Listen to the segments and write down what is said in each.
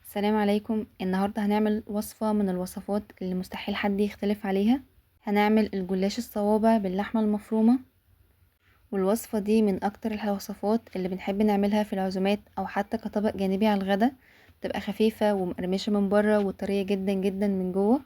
السلام عليكم. النهاردة هنعمل وصفة من الوصفات اللي مستحيل حد يختلف عليها. هنعمل الجلاش الصوابع باللحمة المفرومة، والوصفة دي من اكتر الوصفات اللي بنحب نعملها في العزومات او حتى كطبق جانبي على الغدا. بتبقى خفيفة ومقرمشة من بره وطرية جدا جدا من جوه.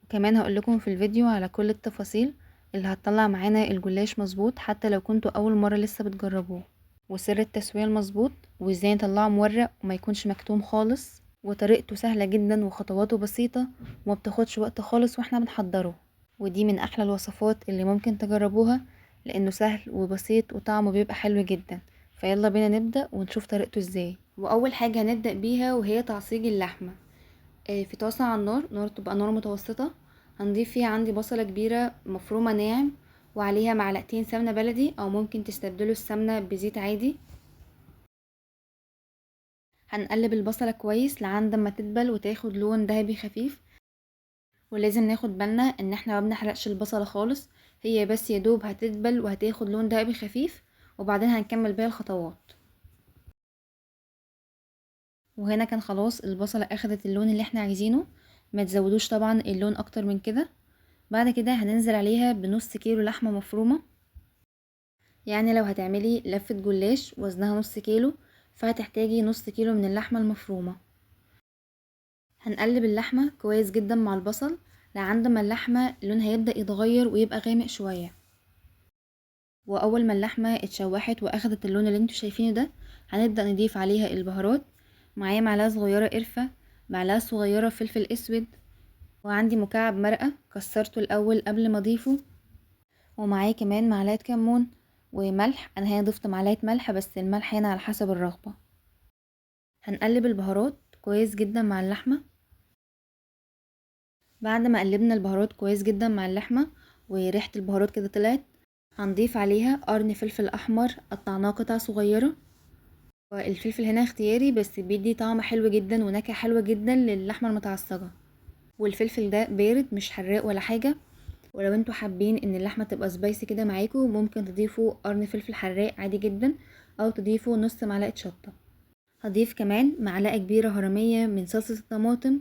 وكمان هقولكم في الفيديو على كل التفاصيل اللي هتطلع معانا الجلاش مظبوط حتى لو كنتوا اول مرة لسه بتجربوه، وسر التسوية المظبوط، وازاي نطلعه مورق وما يكونش مكتوم خالص، وطريقته سهلة جدا وخطواته بسيطة وما بتاخدش وقت خالص واحنا بنحضره. ودي من احلى الوصفات اللي ممكن تجربوها لانه سهل وبسيط وطعمه بيبقى حلو جدا. فيلا بينا نبدأ ونشوف طريقته ازاي. واول حاجة هنبدأ بيها وهي تعصيج اللحمة. في طاسة على النار، تبقى نار متوسطة. هنضيف فيها عندي بصلة كبيرة مفرومة ناعم، وعليها معلقتين سمنة بلدي او ممكن تستبدلوا السمنة بزيت عادي. هنقلب البصلة كويس لعند ما تدبل وتاخد لون ذهبي خفيف. ولازم ناخد بالنا ان احنا ما بنحرقش البصلة خالص، هي بس يدوب هتدبل وهتاخد لون ذهبي خفيف، وبعدين هنكمل باقي الخطوات. وهنا كان خلاص البصلة اخدت اللون اللي احنا عايزينه، ما تزودوش طبعا اللون اكتر من كده. بعد كده هننزل عليها بنص كيلو لحمة مفرومة. يعني لو هتعملي لفة جلاش وزنها نص كيلو، فهتحتاجي نص كيلو من اللحمة المفرومة. هنقلب اللحمة كويس جدا مع البصل لعند ما اللحمة لونها يبدأ يتغير ويبقى غامق شوية. واول ما اللحمة اتشوحت واخدت اللون اللي انتوا شايفينه ده، هنبدأ نضيف عليها البهارات. معايا معلقة صغيرة قرفة، معلقة صغيرة فلفل اسود، وعندي مكعب مرقة كسرته الاول قبل ما اضيفه، ومعايا كمان معلقة كمون وملح. انا هنا ضفت معلقة ملح، بس الملح هنا على حسب الرغبة. هنقلب البهارات كويس جدا مع اللحمة. بعد ما قلبنا البهارات كويس جدا مع اللحمة وريحة البهارات كده طلعت، هنضيف عليها قرن فلفل احمر قطعناه قطع صغيرة. والفلفل هنا اختياري، بس بيدي طعم حلو جدا ونكهة حلوة جدا للحمة المتعصجة. والفلفل ده بارد مش حراق ولا حاجة. ولو انتوا حابين ان اللحمة تبقى سبايسي كده معاكم، ممكن تضيفوا قرن فلفل حراق عادي جدا، او تضيفوا نص معلقة شطة. هضيف كمان معلقة كبيرة هرمية من صلصة الطماطم.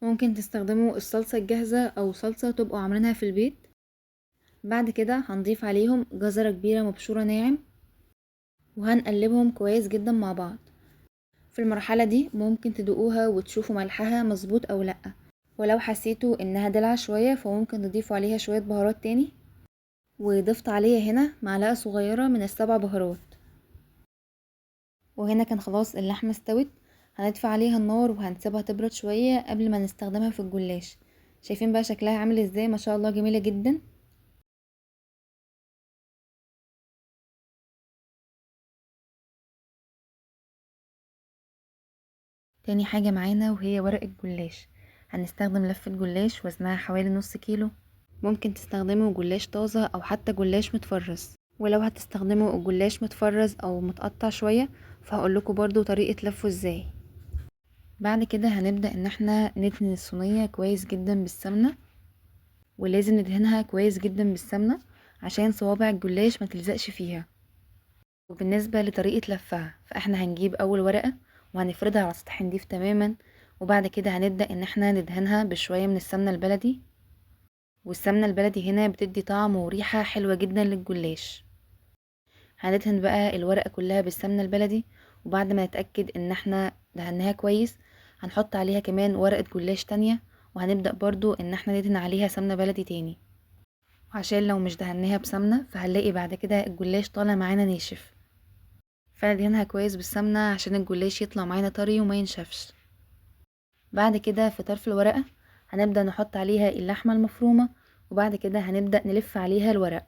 ممكن تستخدموا الصلصة الجاهزة او صلصة تبقوا عاملينها في البيت. بعد كده هنضيف عليهم جزرة كبيرة مبشورة ناعم، وهنقلبهم كويس جدا مع بعض. في المرحلة دي ممكن تدوقوها وتشوفوا ملحها مظبوط او لأ، ولو حسيتوا انها دلع شوية فممكن تضيفوا عليها شوية بهارات تاني. وضفت عليها هنا معلقة صغيرة من السبع بهارات. وهنا كان خلاص اللحمة استوت. هنطفي عليها النار وهنسيبها تبرد شوية قبل ما نستخدمها في الجلاش. شايفين بقى شكلها عامل ازاي؟ ما شاء الله جميلة جدا. تاني حاجة معانا وهي ورق الجلاش. هنستخدم لفة جلاش وزنها حوالي نص كيلو. ممكن تستخدموا جلاش طازة او حتى جلاش متفرز، ولو هتستخدموا الجلاش متفرز او متقطع شوية فهقولكوا برضو طريقة لفه ازاي. بعد كده هنبدأ ان احنا ندهن الصينية كويس جدا بالسمنة، ولازم ندهنها كويس جدا بالسمنة عشان صوابع الجلاش ما تلزقش فيها. وبالنسبة لطريقة لفها، فاحنا هنجيب اول ورقة وهنفردها على سطح نضيف تماما، وبعد كده هنبدأ ان احنا ندهنها بشوية من السمنة البلدي. والسمنة البلدي هنا بتدي طعم وريحة حلوة جدا للجلاش. هندهن بقى الورقة كلها بالسمنة البلدي، وبعد ما نتأكد ان احنا دهناها كويس هنحط عليها كمان ورقة جلاش تانية، وهنبدأ برضو ان احنا ندهن عليها سمنة بلدي تاني، عشان لو مش دهناها بسمنة فهنلاقي بعد كده الجلاش طالع معانا ناشف. فندهنها كويس بالسمنة عشان الجلاش يطلع معانا طري وما ينشفش. بعد كده في طرف الورقة هنبدأ نحط عليها اللحمة المفرومة، وبعد كده هنبدأ نلف عليها الورق.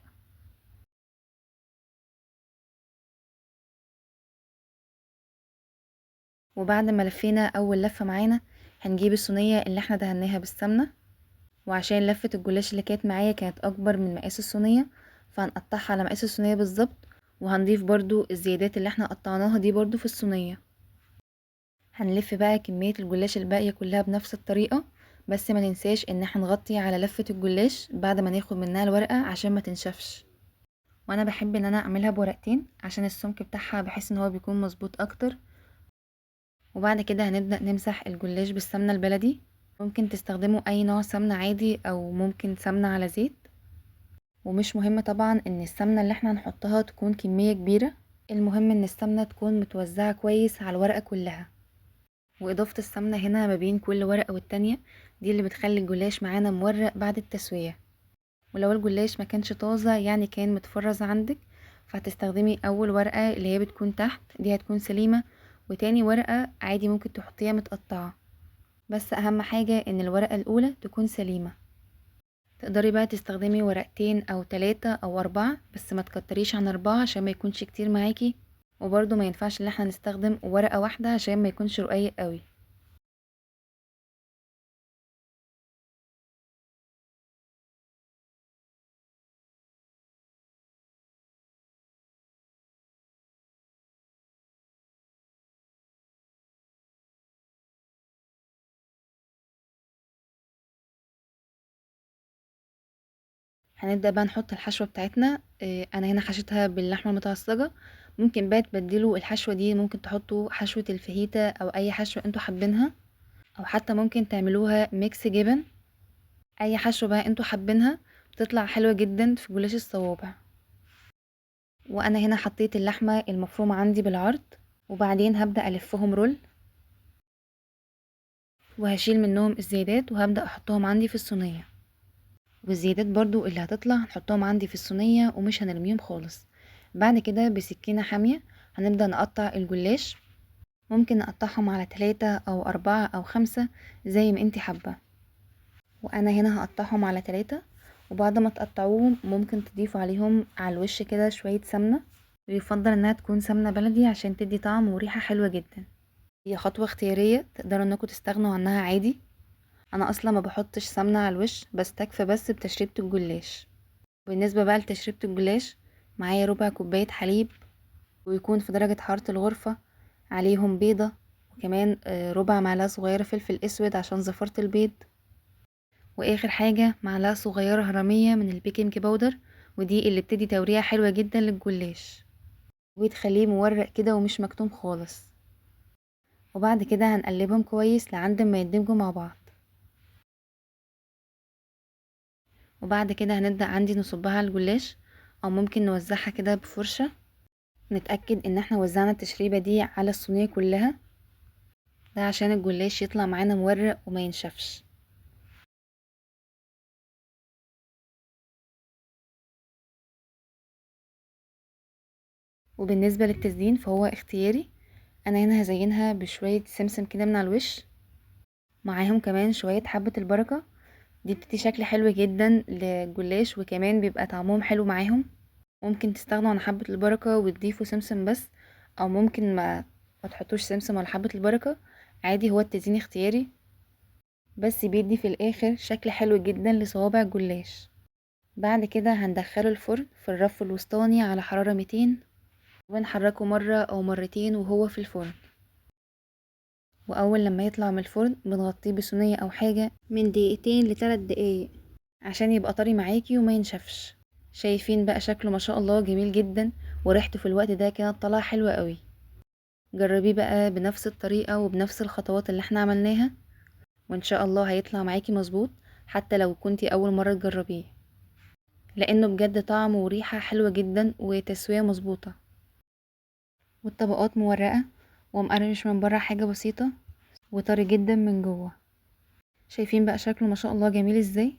وبعد ما لفينا اول لفة معانا، هنجيب الصينية اللي احنا دهناها بالسمنة، وعشان لفة الجلاش اللي كانت معايا كانت اكبر من مقاس الصينية، فهنقطعها على مقاس الصينية بالظبط. وهنضيف برضو الزيادات اللي احنا قطعناها دي برضو في الصينية. هنلف بقى كمية الجلاش الباقية كلها بنفس الطريقة، بس ما ننساش ان احنا نغطي على لفة الجلاش بعد ما ناخد منها الورقة عشان ما تنشفش. وانا بحب ان انا اعملها بورقتين عشان السمك بتاعها بحس ان هو بيكون مظبوط اكتر. وبعد كده هنبدأ نمسح الجلاش بالسمنة البلدي. ممكن تستخدموا اي نوع سمنة عادي او ممكن سمنة على زيت، ومش مهم طبعا ان السمنة اللي احنا هنحطها تكون كمية كبيرة، المهم ان السمنة تكون متوزعة كويس على الورقة كلها. واضافة السمنة هنا ما بين كل ورقة والتانية دي اللي بتخلي الجلاش معانا مورق بعد التسوية. ولو الجلاش ما كانش طازة يعني كان متفرز عندك، فهتستخدمي اول ورقة اللي هي بتكون تحت دي هتكون سليمة، وتاني ورقة عادي ممكن تحطيها متقطعة، بس اهم حاجة ان الورقة الاولى تكون سليمة. تقدري بقى تستخدمي ورقتين او 3 او 4، بس ما تكتريش عن 4 عشان ما يكونش كتير معاكي، وبرده ما ينفعش ان احنا نستخدم ورقة واحدة عشان ما يكونش رقيق قوي. هنبدأ بقى نحط الحشوة بتاعتنا. انا هنا حشيتها باللحمة المتعصجة، ممكن بقى تبدلوا الحشوة دي، ممكن تحطوا حشوة الفاهيتا او اي حشوة انتوا حابينها، او حتى ممكن تعملوها ميكس جبن. اي حشوة بقى انتوا حابينها بتطلع حلوة جدا في جلاش الصوابع. وانا هنا حطيت اللحمة المفرومة عندي بالعرض، وبعدين هبدأ الفهم رول، وهشيل منهم الزيادات وهبدأ احطهم عندي في الصينية. والزيادات برضو اللي هتطلع هنحطهم عندي في الصينية ومش هنرميهم خالص. بعد كده بسكينة حامية هنبدأ نقطع الجلاش، ممكن نقطعهم على 3 أو 4 أو 5 زي ما انتي حابة. وانا هنا هقطعهم على 3، وبعد ما تقطعوهم ممكن تضيفوا عليهم على الوش كده شوية سمنة، ويفضل انها تكون سمنة بلدي عشان تدي طعم وريحة حلوة جدا. هي خطوة اختيارية، تقدروا انكم تستغنوا عنها عادي. انا اصلا ما بحطش سمنة على الوش، بستكفى بس بتشريبة الجلاش. بالنسبة بقى لتشريبة الجلاش، معايا ربع كوباية حليب، ويكون في درجة حرارة الغرفة، عليهم بيضة، وكمان ربع معلقة صغيرة فلفل اسود عشان زفرة البيض، واخر حاجة معلقة صغيرة هرمية من البيكنج باودر، ودي اللي بتدي تورية حلوة جدا للجلاش وتخليه مورق كده ومش مكتوم خالص. وبعد كده هنقلبهم كويس لعند ما يندمجوا مع بعض. وبعد كده هنبدأ عندي نصبها على الجلاش، او ممكن نوزعها كده بفرشة، نتأكد ان احنا وزعنا التشريبة دي على الصينية كلها، ده عشان الجلاش يطلع معانا مورق وما ينشفش. وبالنسبة للتزيين فهو اختياري، انا هنا هزينها بشوية سمسم كده من على الوش، معاهم كمان شوية حبة البركة، دي بتدي شكل حلو جدا للجلاش وكمان بيبقى طعمهم حلو معاهم. ممكن تستغنوا عن حبة البركة وتضيفوا سمسم بس، او ممكن ما تحطوش سمسم ولا حبة البركة، عادي هو التزيين اختياري، بس بيدي في الاخر شكل حلو جدا لصوابع الجلاش. بعد كده هندخله الفرن في الرف الوسطاني على حرارة 200، ونحركه مرة او مرتين وهو في الفرن. واول لما يطلع من الفرن بنغطيه بصينية او حاجة من دقيقتين ل3 دقايق عشان يبقى طري معاكي وما ينشفش. شايفين بقى شكله ما شاء الله جميل جدا، وريحته في الوقت ده كانت طالعه حلوه قوي. جربيه بقى بنفس الطريقه وبنفس الخطوات اللي احنا عملناها، وان شاء الله هيطلع معاكي مظبوط حتى لو كنتي اول مره تجربيه، لانه بجد طعم وريحه حلوه جدا وتسويه مظبوطه، والطبقات مورقه ومقرمش من بره حاجه بسيطه، وطري جدا من جوه. شايفين بقى شكله ما شاء الله جميل ازاي.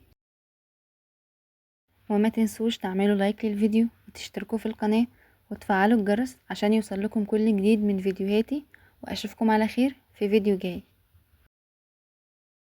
وما تنسوش تعملوا لايك للفيديو وتشتركوا في القناة وتفعلوا الجرس عشان يوصلكم كل جديد من فيديوهاتي، واشوفكم على خير في فيديو جاي.